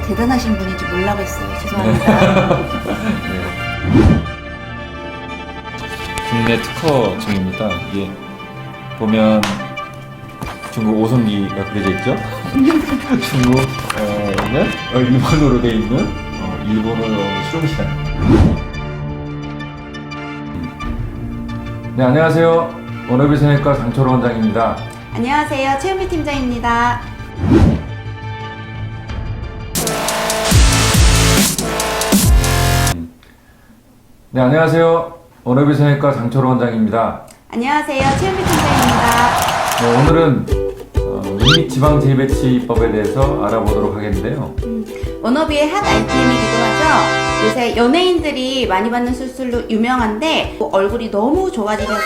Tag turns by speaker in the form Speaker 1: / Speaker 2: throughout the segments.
Speaker 1: 대단하신 분인지 몰라봤어요. 죄송합니다.
Speaker 2: 네. 국내 특허증입니다. 이게 보면 중국 오성기가 그려져 있죠? 중국에는 일본어로 되어 있는 일본어 수동시장. 네, 안녕하세요. 원어비생외과 장철호 원장입니다.
Speaker 1: 안녕하세요. 최은미 팀장입니다.
Speaker 2: 네, 안녕하세요. 원어비생외과 장철호 원장입니다.
Speaker 1: 안녕하세요. 최은미 팀장입니다.
Speaker 2: 네, 오늘은 눈밑 지방 재배치법에 대해서 알아보도록 하겠는데요.
Speaker 1: 워너비의 핫 아이템이기도 하죠. 요새 연예인들이 많이 받는 수술로 유명한데 얼굴이 너무 좋아지셔서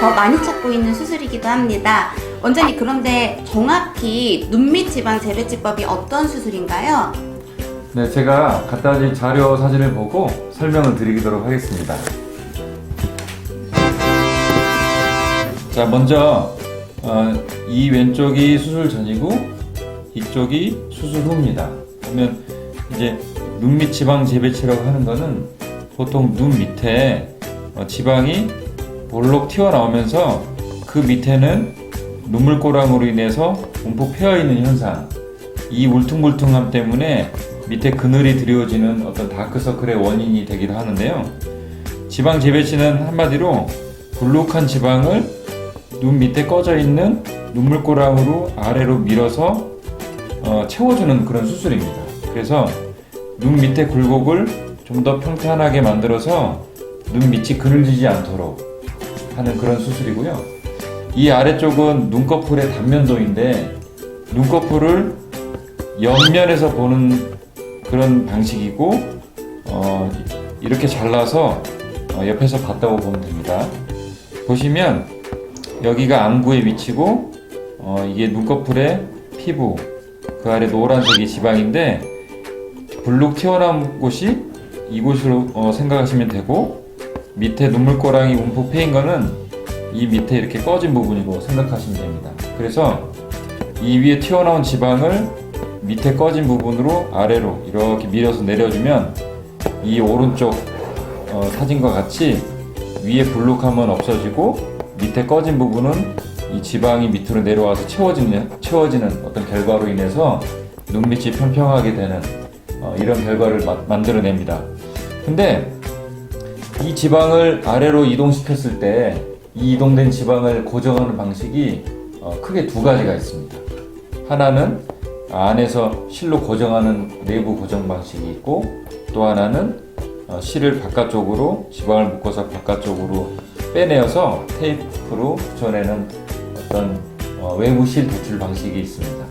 Speaker 1: 더 많이 찾고 있는 수술이기도 합니다. 원장님, 그런데 정확히 눈밑 지방 재배치법이 어떤 수술인가요?
Speaker 2: 네, 제가 갖다 준 자료 사진을 보고 설명을 드리도록 하겠습니다. 자, 먼저 이 왼쪽이 수술 전이고 이쪽이 수술 후입니다. 그러면 이제 눈밑 지방 재배치라고 하는 거는 보통 눈 밑에 지방이 볼록 튀어나오면서 그 밑에는 눈물고랑으로 인해서 움푹 패여있는 현상, 이 울퉁불퉁함 때문에 밑에 그늘이 드리워지는 어떤 다크서클의 원인이 되기도 하는데요. 지방 재배치는 한마디로 불룩한 지방을 눈 밑에 꺼져 있는 눈물고랑으로 아래로 밀어서 채워주는 그런 수술입니다. 그래서 눈 밑에 굴곡을 좀 더 평탄하게 만들어서 눈 밑이 그늘지지 않도록 하는 그런 수술이고요. 이 아래쪽은 눈꺼풀의 단면도인데 눈꺼풀을 옆면에서 보는 그런 방식이고 이렇게 잘라서 옆에서 봤다고 보면 됩니다. 보시면 여기가 안구에 위치고 이게 눈꺼풀의 피부, 그 아래 노란색이 지방인데 불룩 튀어나온 곳이 이곳으로 생각하시면 되고, 밑에 눈물고랑이 움푹 패인 거는 이 밑에 이렇게 꺼진 부분이고 생각하시면 됩니다. 그래서 이 위에 튀어나온 지방을 밑에 꺼진 부분으로 아래로 이렇게 밀어서 내려주면 이 오른쪽 사진과 같이 위에 불룩함은 없어지고 밑에 꺼진 부분은 이 지방이 밑으로 내려와서 채워지는 어떤 결과로 인해서 눈밑이 평평하게 되는 이런 결과를 만들어냅니다. 근데 이 지방을 아래로 이동시켰을 때 이 이동된 지방을 고정하는 방식이 크게 두 가지가 있습니다. 하나는 안에서 실로 고정하는 내부 고정 방식이 있고, 또 하나는 실을 바깥쪽으로 지방을 묶어서 바깥쪽으로 빼내어서 테이프로 붙여내는 어떤 외부 실 도출 방식이 있습니다.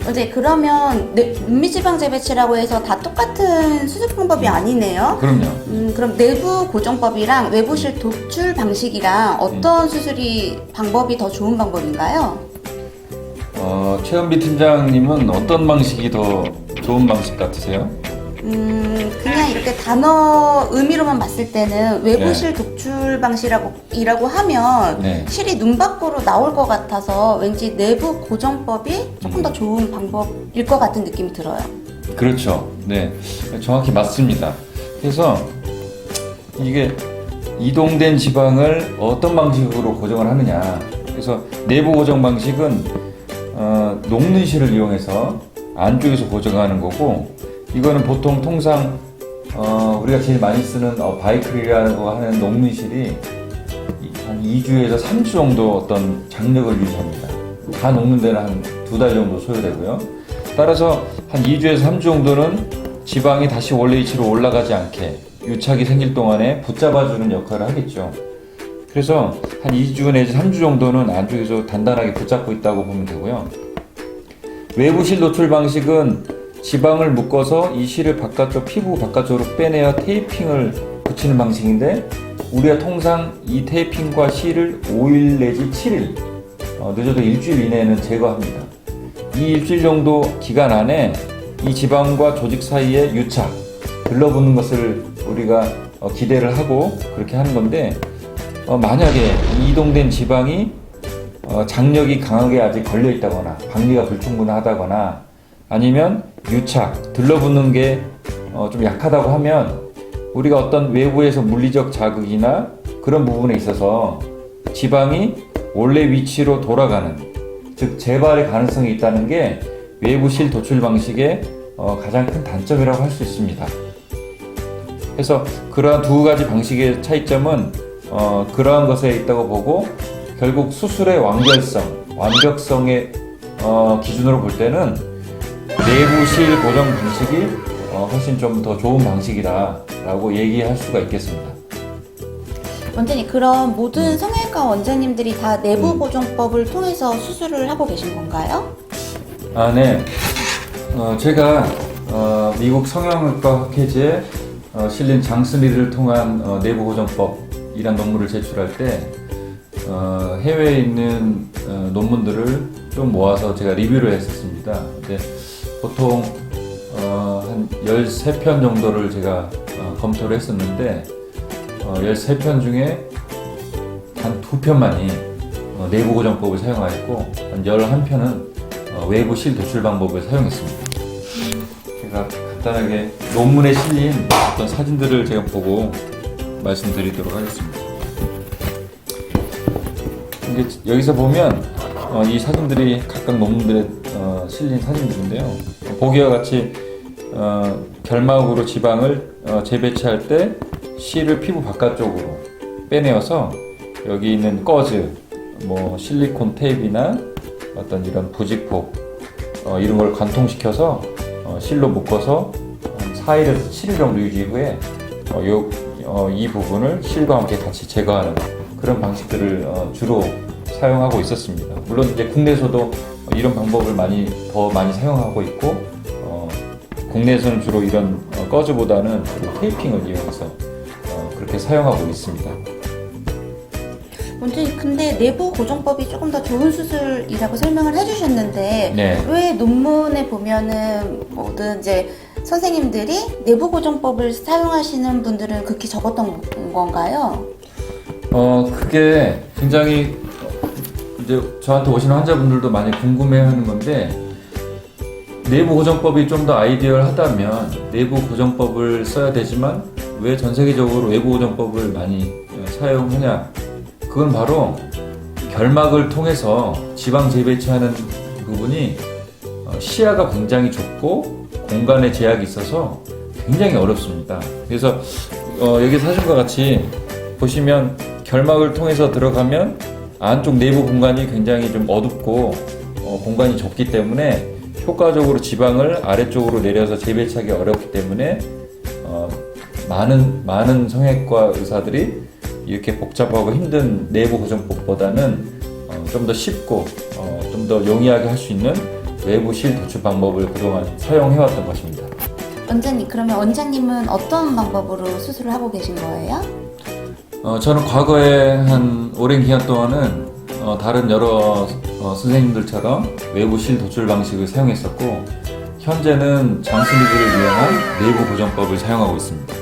Speaker 1: 어제 그러면 눈밑 지방 재배치라고 해서 다 똑같은 수술 방법이 아니네요.
Speaker 2: 그럼요.
Speaker 1: 그럼 내부 고정법이랑 외부실 도출 방식이랑 어떤 수술이 방법이 더 좋은 방법인가요?
Speaker 2: 최은비 팀장님은 어떤 방식이 더 좋은 방식 같으세요?
Speaker 1: 그냥 이렇게 단어 의미로만 봤을 때는 외부실 도출 방식이라고 하면
Speaker 2: 네.
Speaker 1: 실이 눈 밖으로 나올 것 같아서 왠지 내부 고정법이 조금 더 좋은 방법일 것 같은 느낌이 들어요.
Speaker 2: 그렇죠. 네, 정확히 맞습니다. 그래서 이게 이동된 지방을 어떤 방식으로 고정을 하느냐. 그래서 내부 고정 방식은 녹는 실을 이용해서 안쪽에서 고정하는 거고, 이거는 보통 통상 우리가 제일 많이 쓰는 바이클이라고 하는 녹는 실이 한 2주에서 3주 정도 어떤 장력을 유지합니다. 다 녹는 데는 한 2달 정도 소요되고요. 따라서 한 2주에서 3주 정도는 지방이 다시 원래 위치로 올라가지 않게 유착이 생길 동안에 붙잡아주는 역할을 하겠죠. 그래서 한 2주 내지 3주 정도는 안쪽에서 단단하게 붙잡고 있다고 보면 되고요. 외부실 노출 방식은 지방을 묶어서 이 실을 피부 바깥쪽으로 빼내어 테이핑을 붙이는 방식인데, 우리가 통상 이 테이핑과 실을 5일 내지 7일, 늦어도 일주일 이내에는 제거합니다. 이 일주일 정도 기간 안에 이 지방과 조직 사이에 유착, 들러붙는 것을 우리가 기대를 하고 그렇게 하는 건데, 만약에 이 이동된 지방이 장력이 강하게 아직 걸려 있다거나 박리가 불충분하다거나 아니면 유착, 들러붙는 게 좀 약하다고 하면 우리가 어떤 외부에서 물리적 자극이나 그런 부분에 있어서 지방이 원래 위치로 돌아가는, 즉 재발의 가능성이 있다는 게 외부 실 도출 방식의 가장 큰 단점이라고 할 수 있습니다. 그래서 그러한 두 가지 방식의 차이점은 그러한 것에 있다고 보고, 결국 수술의 완벽성의 기준으로 볼 때는 내부 실 고정 방식이 훨씬 좀 더 좋은 방식이다라고 얘기할 수가 있겠습니다.
Speaker 1: 원장님, 그럼 모든 성형외과 원장님들이 다 내부 고정법을 통해서 수술을 하고 계신 건가요?
Speaker 2: 아, 네. 제가 미국 성형외과 학회지에 실린 장스리를 통한 내부 고정법이란 논문을 제출할 때 해외에 있는 논문들을 좀 모아서 제가 리뷰를 했었습니다. 근데 보통 한 13편 정도를 제가 검토를 했었는데 13편 중에 한 2편만이 내부 고정법을 사용하였고 한 11편은 외부 실 도출 방법을 사용했습니다. 제가 간단하게 논문에 실린 어떤 사진들을 제가 보고 말씀드리도록 하겠습니다. 여기서 보면 이 사진들이 각각 논문들에 실린 사진들인데요. 보기와 같이 결막으로 지방을 재배치할 때 실을 피부 바깥쪽으로 빼내어서 여기 있는 꺼즈, 실리콘 테이프나 어떤 이런 부직포 이런 걸 관통시켜서 실로 묶어서 한 4일에서 7일 정도 유지 후에 이 부분을 실과 함께 같이 제거하는 그런 방식들을 주로 사용하고 있었습니다. 물론 이제 국내에서도 이런 방법을 더 많이 사용하고 있고, 국내에서는 주로 이런 꺼즈보다는 주로 테이핑을 이용해서 그렇게 사용하고 있습니다.
Speaker 1: 원장님, 근데 내부 고정법이 조금 더 좋은 수술이라고 설명을 해주셨는데
Speaker 2: 네.
Speaker 1: 왜 논문에 보면은 모든 이제 선생님들이 내부 고정법을 사용하시는 분들은 극히 적었던 건가요?
Speaker 2: 그게 굉장히 이제 저한테 오시는 환자분들도 많이 궁금해하는 건데, 내부 고정법이 좀 더 아이디얼하다면 내부 고정법을 써야 되지만 왜 전 세계적으로 외부 고정법을 많이 사용하냐? 그건 바로 결막을 통해서 지방 재배치하는 부분이 시야가 굉장히 좁고 공간에 제약이 있어서 굉장히 어렵습니다. 그래서 여기 사진과 같이 보시면 결막을 통해서 들어가면 안쪽 내부 공간이 굉장히 좀 어둡고 공간이 좁기 때문에 효과적으로 지방을 아래쪽으로 내려서 재배치하기 어렵기 때문에 많은 성형외과 의사들이 이렇게 복잡하고 힘든 내부 고정법보다는 좀 더 쉽고 좀 더 용이하게 할 수 있는 외부 실 도출 방법을 그동안 사용해왔던 것입니다.
Speaker 1: 원장님, 그러면 원장님은 어떤 방법으로 수술을 하고 계신 거예요?
Speaker 2: 저는 과거에 한 오랜 기간 동안은 다른 여러 선생님들처럼 외부 실 도출 방식을 사용했었고, 현재는 장스리드를 이용한 내부 고정법을 사용하고 있습니다.